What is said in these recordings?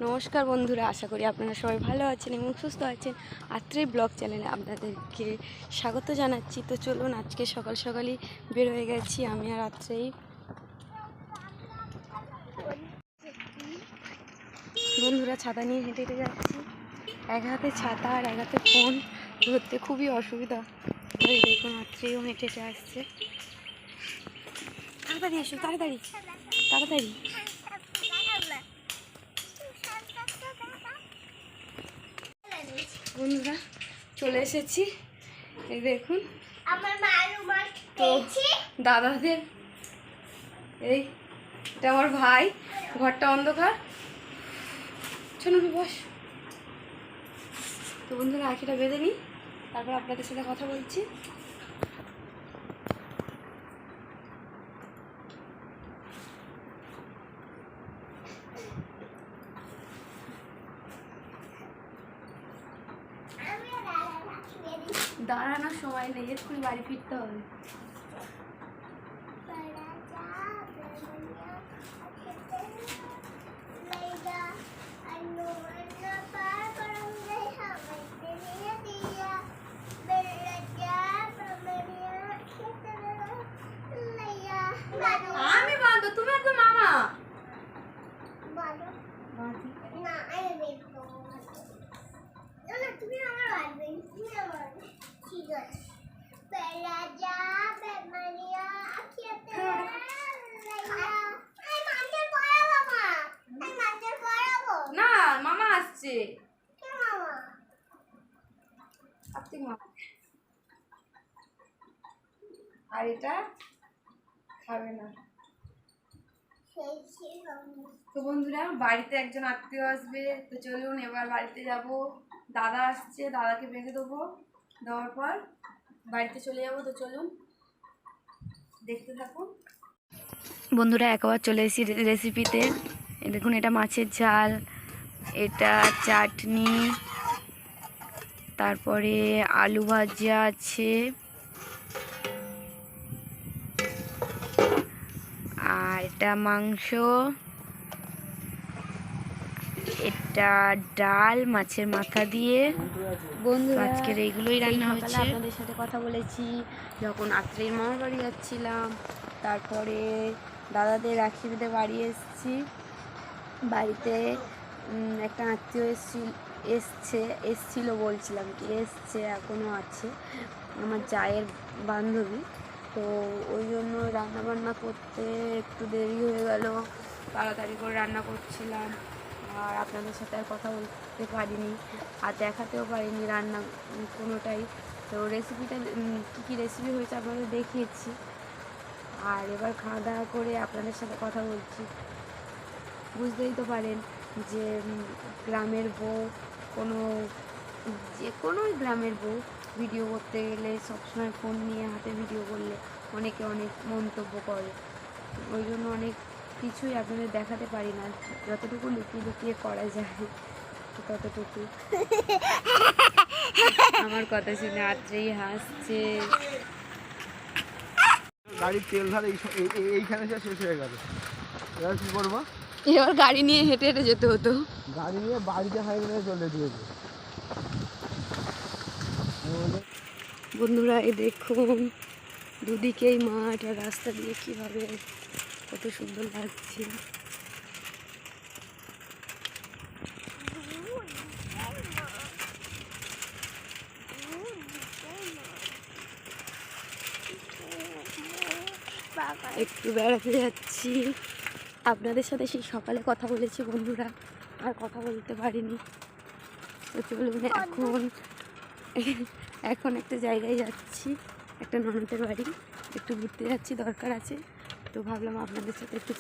নমস্কার বন্ধুরা, আশা করি আপনারা সবাই ভালো আছেন এবং সুস্থ আছেন। আত্রেই ব্লগ চ্যানেলে আপনাদেরকে স্বাগত জানাচ্ছি। তো চলুন, আজকে সকাল সকালই বের হয়ে গেছি আমি আর আত্রেই। বন্ধুরা, ছাতা নিয়ে হেঁটে হেঁটে যাচ্ছি। এক হাতে ছাতা আর এক হাতে ফোন ধরতে খুবই অসুবিধা। ওই দেখুন, আত্রেইও হেঁটে হেঁটে আসছে। তাড়াতাড়ি এসো, তাড়াতাড়ি তাড়াতাড়ি। বন্ধুরা, চলে এসেছি। এই দেখুন, তো দাদাদের এই এটা আমার ভাই। ঘরটা অন্ধকার, চলুন বস। তো বন্ধুরা, আঁখিটা বেঁধে নিই, তারপর আপনাদের সাথে কথা বলছি। দাঁড়ানোর সময় নেই, এক্ষুনি বাড়ি ফিরতে হবে। আমি বাঁধবো, তুমি একদম মামা তুমি আমার বাঁধবে, তুমি আমার ঠিক আছে। না, মামা আসছে। আর এটা খাবে না। তো বন্ধুরা, বাড়িতে একজন আত্মীয় আসবে, তো চলুন এবার বাড়িতে যাব। দাদা আসছে, দাদাকে বেঁধে দেবো, দেওয়ার পর বাড়িতে চলে যাব। তো চলুন দেখতে থাকুন। বন্ধুরা, একবার চলে এসেছি রেসিপিতে। দেখুন, এটা মাছের ঝাল, এটা চাটনি, তারপরে আলু ভাজা আছে, আর এটা মাংস, এটা ডাল মাছের মাথা দিয়ে। বন্ধুরা, আজকের এইগুলোই রান্না হচ্ছে। আপনাদের সাথে কথা বলেছি যখন আত্রের মামার বাড়ি যাচ্ছিলাম, তারপরে দাদাদের রাখি দিতে বাড়ি এসেছি। বাড়িতে একটা আত্মীয় এসছিল বলছিলাম কি, এসছে, এখনও আছে, আমার জায়ের বান্ধবী। তো ওই জন্য রান্নাবান্না করতে একটু দেরি হয়ে গেল, তাড়াতাড়ি করে রান্না করছিলাম, আর আপনাদের সাথে আর কথা বলতে পারিনি, আর দেখাতেও পারিনি রান্না কোনোটাই। তো রেসিপিটা কী কী রেসিপি হয়েছে আপনাদের দেখিয়েছি, আর এবার খাওয়া দাওয়া করে আপনাদের সাথে কথা বলছি। বুঝতেই তো পারেন যে গ্রামের বউ, যে কোনো গ্রামের বউ ভিডিও করতে গেলে সবসময় ফোন নিয়ে হাতে ভিডিও করলে অনেকে অনেক মন্তব্য করে। ওই জন্য অনেক কিছুই আপনাদের দেখাতে পারি না, যতটুকু লুকিয়ে লুকিয়ে করা যায় ততটুকু। আমার কথা শুনে আত্রেই হাসছে। গাড়ির তেল ধার এইখানে শেষ হয়ে গেল, এবার কি করবো? এবার গাড়ি নিয়ে হেঁটে হেঁটে যেতে হতো। গাড়ি নিয়ে বাড়িতে হাইওয়ে চলে দিয়েছে। বন্ধুরা, এই দেখুন, দুদিকেই মাঠ, আর রাস্তা দিয়ে কীভাবে কত সুন্দর লাগছে। একটু বেড়াতে যাচ্ছি। আপনাদের সাথে সেই সকালে কথা বলেছি বন্ধুরা, আর কথা বলতে পারিনি। তো চলুন, এখন একটা জায়গায় যাচ্ছি, একটা ননদের বাড়ি, একটু ঘুরতে যাচ্ছি, দরকার আছে। তো ভাবলাম আপনাদের সাথে একটু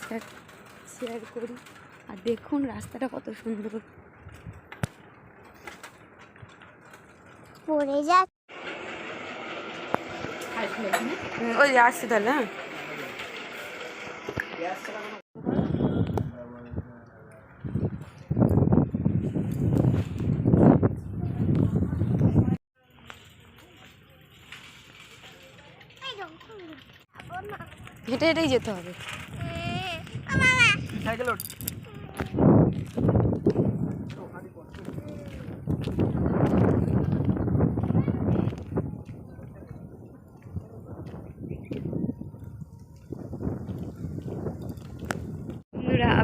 শেয়ার করি। আর দেখুন রাস্তাটা কত সুন্দর। পড়ে যা ওই আসছে তাহলে। হেঁটে হেঁটেই যেতে হবে। সাইকেল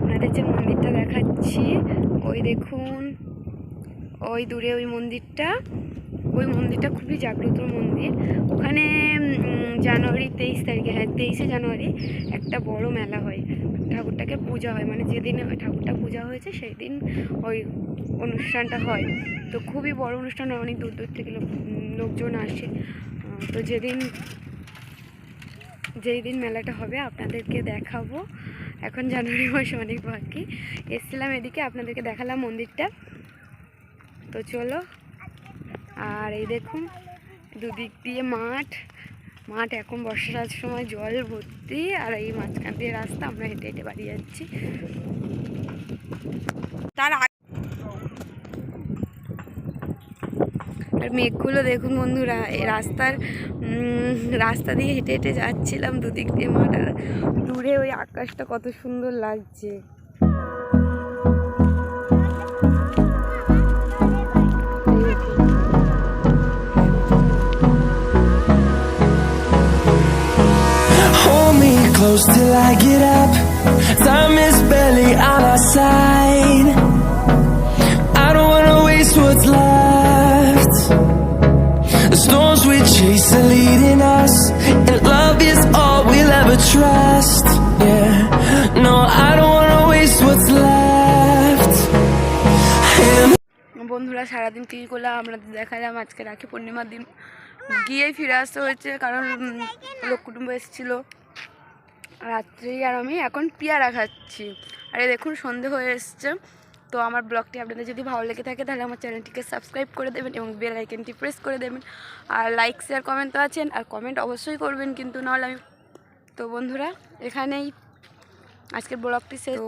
আপনাদের যে মন্দিরটা দেখাচ্ছি ওই দেখুন, ওই দূরে ওই মন্দিরটা খুবই জাগ্রত মন্দির। ওখানে জানুয়ারি 23 তারিখে, হ্যাঁ 23শে জানুয়ারি একটা বড় মেলা হয়, ঠাকুরটাকে পূজা হয়, মানে যেদিন ঠাকুরটা পূজা হয়েছে সেই দিন ওই অনুষ্ঠানটা হয়। তো খুবই বড় অনুষ্ঠান হয়, অনেক দূর দূর থেকে লোকজন আসে। তো যেই দিন মেলাটা হবে আপনাদেরকে দেখাবো। এখন জানুয়ারি মাসে অনেক বাকি, এসেছিলাম এদিকে আপনাদেরকে দেখালাম মন্দিরটা। তো চলো, আর এই দেখুন দুদিক দিয়ে মাঠ এখন বর্ষার সময় জল ভর্তি, আর এই মাঝখান দিয়ে রাস্তা, আমরা হেঁটে হেঁটে বাড়ি যাচ্ছি। তার আর মেঘগুলো দেখুন বন্ধুরা, এই রাস্তা দিয়ে হেঁটে হেঁটে যাচ্ছিলাম, দুদিক দিয়ে মাঠ, আর দূরে ওই আকাশটা কত সুন্দর লাগছে। Close till I get up. Time is barely on our side. I don't wanna waste what's left. The storms we chase are leading us, and love is all we'll ever trust. Yeah, no, I don't wanna waste what's left. বন্ধুরা সারাদিন কী করলাম আপনাদের দেখালাম। আজকে রাখি পূর্ণিমার দিন গিয়েই ফিরে আসতে হয়েছে, কারণ লোক কুটুম্ব এসেছিলো রাত্রি, আর আমি এখন পেয়ারা খাচ্ছি। আর এই দেখুন সন্ধে হয়ে এসছে। তো আমার ব্লগটি আপনাদের যদি ভালো লেগে থাকে তাহলে আমার চ্যানেলটিকে সাবস্ক্রাইব করে দেবেন এবং বেল আইকনটি প্রেস করে দেবেন। আর লাইক শেয়ার কমেন্ট তো আছেন, আর কমেন্ট অবশ্যই করবেন, কিন্তু নাহলে আমি। তো বন্ধুরা এখানেই আজকের ব্লগটি শেষ,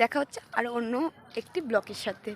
দেখা হচ্ছে আর অন্য একটি ব্লগের সাথে।